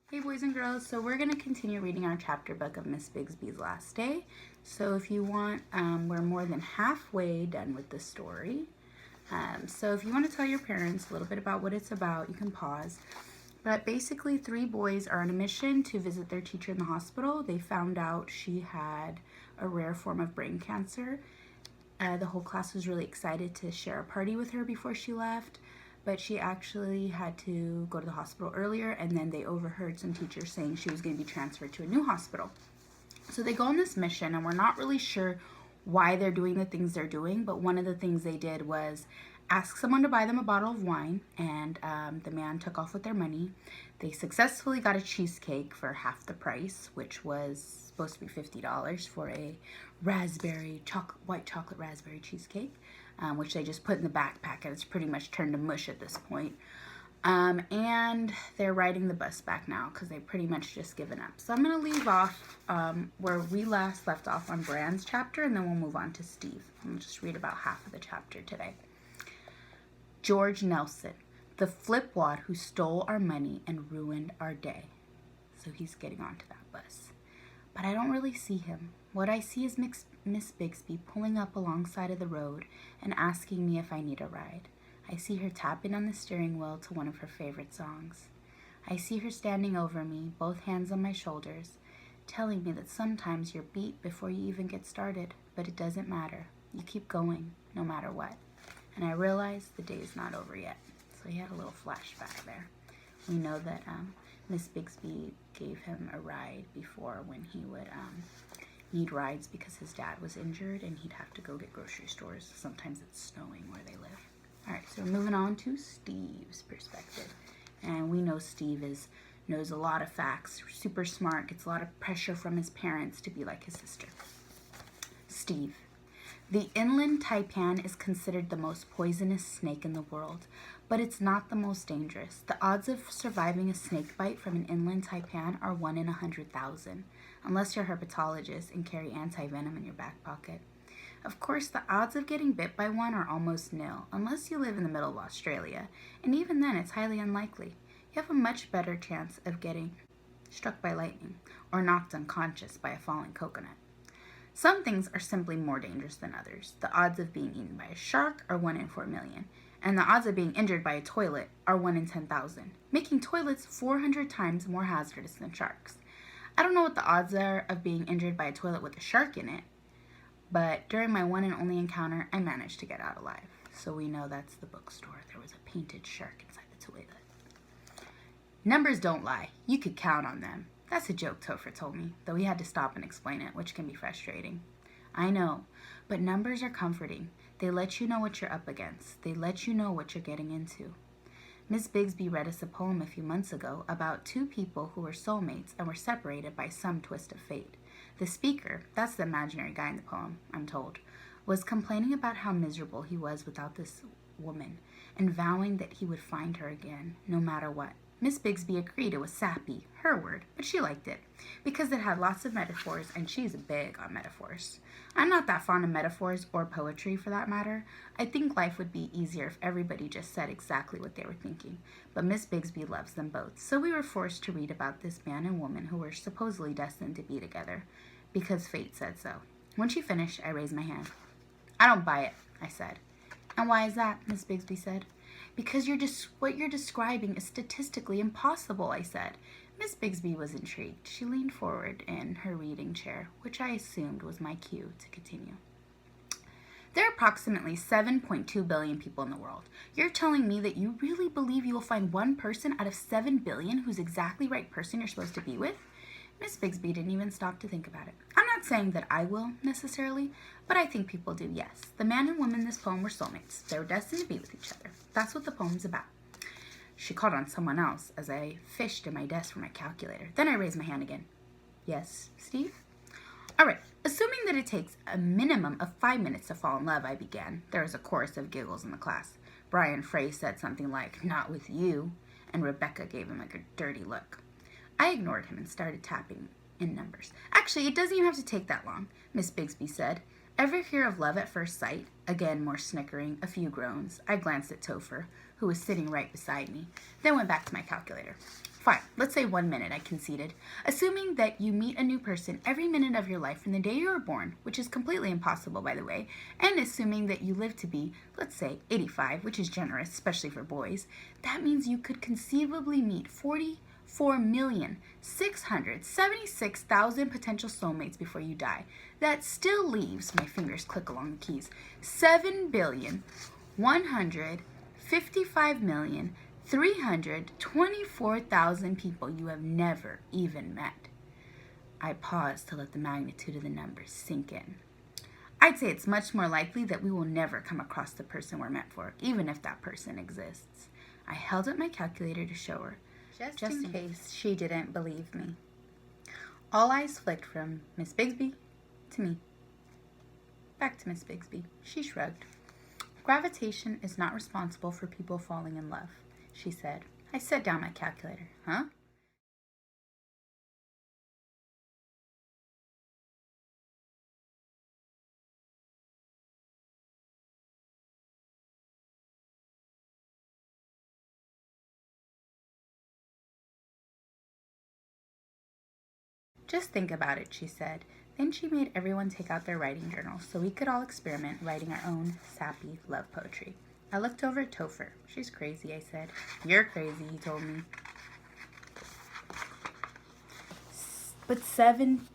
Hey boys and girls, so we're going to continue reading our chapter book of Miss Bixby's Last Day. So if you want, we're more than halfway done with the story. So if you want to tell your parents a little bit about what it's about, you can pause. But basically 3 boys are on a mission to visit their teacher in the hospital. They found out she had a rare form of brain cancer. The whole class was really excited to share a party with her before she left. But she actually had to go to the hospital earlier, and then they overheard some teachers saying she was going to be transferred to a new hospital. So they go on this mission, and we're not really sure why they're doing the things they're doing, but one of the things they did was ask someone to buy them a bottle of wine, and the man took off with their money. They successfully got a cheesecake for half the price, which was supposed to be $50 for a white chocolate raspberry cheesecake. Which they just put in the backpack, and it's pretty much turned to mush at this point. And they're riding the bus back now because they've pretty much just given up. So I'm going to leave off where we last left off on Bran's chapter, and then we'll move on to Steve. I'm going to just read about half of the chapter today. George Nelson, the flipwad who stole our money and ruined our day. So he's getting onto that bus. But I don't really see him. What I see is Miss Bixby pulling up alongside of the road and asking me if I need a ride. I see her tapping on the steering wheel to one of her favorite songs. I see her standing over me, both hands on my shoulders, telling me that sometimes you're beat before you even get started, but it doesn't matter. You keep going, no matter what. And I realize the day is not over yet. So he had a little flashback there. We know that Miss Bixby gave him a ride before when he would need rides because his dad was injured and he'd have to go get grocery stores. Sometimes it's snowing where they live. All right, so we're moving on to Steve's perspective. And we know Steve knows a lot of facts, super smart, gets a lot of pressure from his parents to be like his sister. Steve. The inland taipan is considered the most poisonous snake in the world, but it's not the most dangerous. The odds of surviving a snake bite from an inland taipan are 1 in 100,000, unless you're a herpetologist and carry anti-venom in your back pocket. Of course, the odds of getting bit by one are almost nil, unless you live in the middle of Australia, and even then it's highly unlikely. You have a much better chance of getting struck by lightning or knocked unconscious by a falling coconut. Some things are simply more dangerous than others. The odds of being eaten by a shark are 1 in 4 million, and the odds of being injured by a toilet are 1 in 10,000, making toilets 400 times more hazardous than sharks. I don't know what the odds are of being injured by a toilet with a shark in it, but during my one and only encounter, I managed to get out alive. So we know that's the bookstore. There was a painted shark inside the toilet. Numbers don't lie. You could count on them. That's a joke Topher told me, though he had to stop and explain it, which can be frustrating. I know, but numbers are comforting. They let you know what you're up against. They let you know what you're getting into. Miss Bixby read us a poem a few months ago about 2 people who were soulmates and were separated by some twist of fate. The speaker, that's the imaginary guy in the poem, I'm told, was complaining about how miserable he was without this woman and vowing that he would find her again, no matter what. Miss Bixby agreed it was sappy, her word, but she liked it because it had lots of metaphors, and she's big on metaphors. I'm not that fond of metaphors or poetry for that matter. I think life would be easier if everybody just said exactly what they were thinking, but Miss Bixby loves them both, so we were forced to read about this man and woman who were supposedly destined to be together because fate said so. When she finished, I raised my hand. I don't buy it, I said. And why is that? Miss Bixby said. Because what you're describing is statistically impossible, I said. Miss Bixby was intrigued. She leaned forward in her reading chair, which I assumed was my cue to continue. There are approximately 7.2 billion people in the world. You're telling me that you really believe you will find one person out of 7 billion who's exactly the right person you're supposed to be with? Miss Bixby didn't even stop to think about it. I'm not saying that I will, necessarily, but I think people do, yes. The man and woman in this poem were soulmates. They were destined to be with each other. That's what the poem's about. She called on someone else as I fished in my desk for my calculator. Then I raised my hand again. Yes, Steve? All right, assuming that it takes a minimum of 5 minutes to fall in love, I began. There was a chorus of giggles in the class. Brian Frey said something like, "Not with you," and Rebecca gave him a dirty look. I ignored him and started tapping in numbers. Actually, it doesn't even have to take that long, Miss Bixby said. Ever hear of love at first sight? Again, more snickering, a few groans. I glanced at Topher, who was sitting right beside me, then went back to my calculator. Fine, let's say 1 minute, I conceded. Assuming that you meet a new person every minute of your life from the day you were born, which is completely impossible, by the way, and assuming that you live to be, let's say, 85, which is generous, especially for boys, that means you could conceivably meet 44,676,000 potential soulmates before you die. That still leaves, my fingers click along the keys, 7,155,324,000 people you have never even met. I paused to let the magnitude of the numbers sink in. I'd say it's much more likely that we will never come across the person we're meant for, even if that person exists. I held up my calculator to show her, just in case she didn't believe me. All eyes flicked from Miss Bixby to me. Back to Miss Bixby. She shrugged. Gravitation is not responsible for people falling in love, she said. I set down my calculator. Huh? Just think about it, she said. Then she made everyone take out their writing journals so we could all experiment writing our own sappy love poetry. I looked over at Topher. She's crazy, I said. You're crazy, he told me. But 7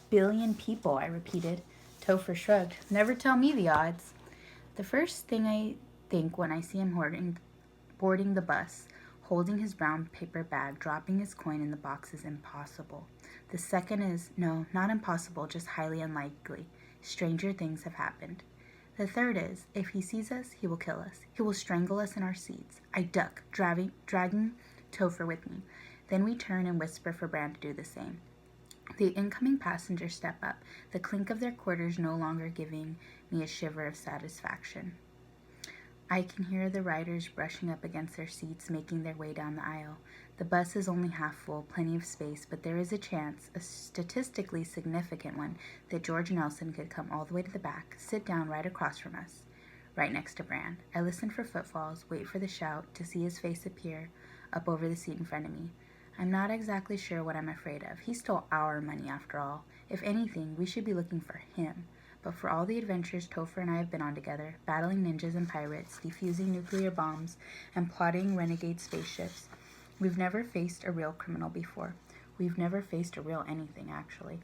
billion people, I repeated. Topher shrugged. Never tell me the odds. The first thing I think when I see him boarding the bus, holding his brown paper bag, dropping his coin in the box is impossible. The second is, no, not impossible, just highly unlikely. Stranger things have happened. The third is, if he sees us, he will kill us. He will strangle us in our seats. I duck, dragging Topher with me. Then we turn and whisper for Bran to do the same. The incoming passengers step up, the clink of their quarters no longer giving me a shiver of satisfaction. I can hear the riders brushing up against their seats, making their way down the aisle. The bus is only half full, plenty of space, but there is a chance, a statistically significant one, that George Nelson could come all the way to the back, sit down right across from us, right next to Bran. I listen for footfalls, wait for the shout, to see his face appear up over the seat in front of me. I'm not exactly sure what I'm afraid of. He stole our money after all. If anything, we should be looking for him. But for all the adventures Topher and I have been on together, battling ninjas and pirates, defusing nuclear bombs, and plotting renegade spaceships, we've never faced a real criminal before. We've never faced a real anything, actually.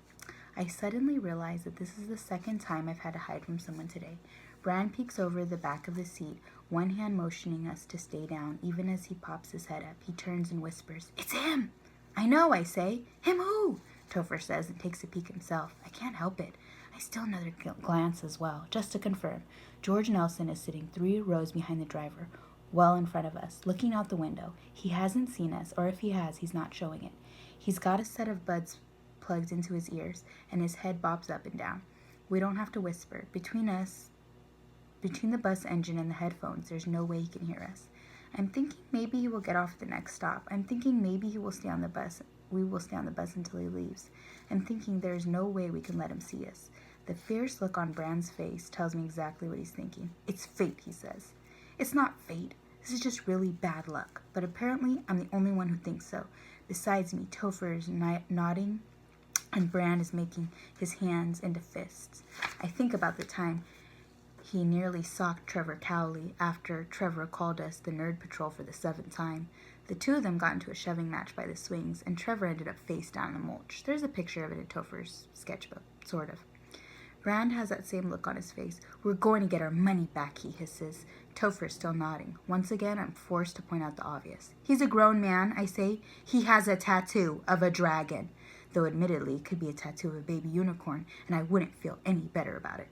I suddenly realized that this is the second time I've had to hide from someone today. Bran peeks over the back of the seat, one hand motioning us to stay down. Even as he pops his head up, he turns and whispers, "It's him!" "I know," I say. "Him who?" Topher says and takes a peek himself. I can't help it. I steal another glance as well, just to confirm. George Nelson is sitting 3 rows behind the driver, well in front of us, looking out the window. He hasn't seen us, or if he has, he's not showing it. He's got a set of buds plugged into his ears, and his head bobs up and down. We don't have to whisper. Between the bus engine and the headphones, there's no way he can hear us. I'm thinking maybe he will get off at the next stop. I'm thinking maybe he will stay on the bus. We will stay on the bus until he leaves. I'm thinking there's no way we can let him see us. The fierce look on Bran's face tells me exactly what he's thinking. It's fate, he says. It's not fate. This is just really bad luck. But apparently, I'm the only one who thinks so. Besides me, Topher is nodding, and Bran is making his hands into fists. I think about the time he nearly socked Trevor Cowley after Trevor called us the Nerd Patrol for the 7th time. The two of them got into a shoving match by the swings, and Trevor ended up face down in the mulch. There's a picture of it in Topher's sketchbook, sort of. Brand has that same look on his face. We're going to get our money back, he hisses. Topher's still nodding. Once again, I'm forced to point out the obvious. He's a grown man, I say. He has a tattoo of a dragon. Though admittedly, it could be a tattoo of a baby unicorn, and I wouldn't feel any better about it.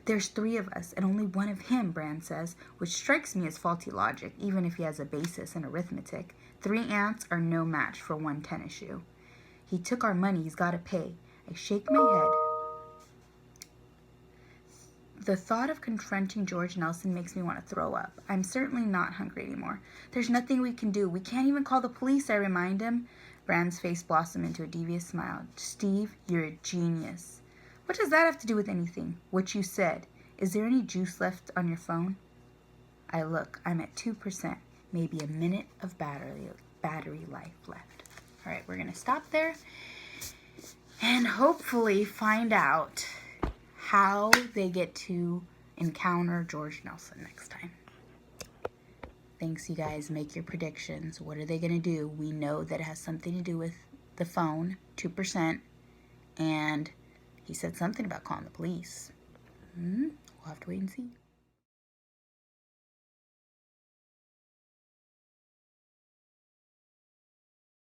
There's 3 of us, and only one of him, Brand says, which strikes me as faulty logic, even if he has a basis in arithmetic. 3 ants are no match for 1 tennis shoe. He took our money, he's got to pay. I shake my head. The thought of confronting George Nelson makes me want to throw up. I'm certainly not hungry anymore. There's nothing we can do. We can't even call the police, I remind him. Brand's face blossomed into a devious smile. Steve, you're a genius. What does that have to do with anything? What you said. Is there any juice left on your phone? I look. I'm at 2%. Maybe a minute of battery battery life left. All right, we're going to stop there and hopefully find out how they get to encounter George Nelson next time. Thanks, you guys. Make your predictions. What are they going to do? We know that it has something to do with the phone, 2%, and he said something about calling the police. We'll have to wait and see.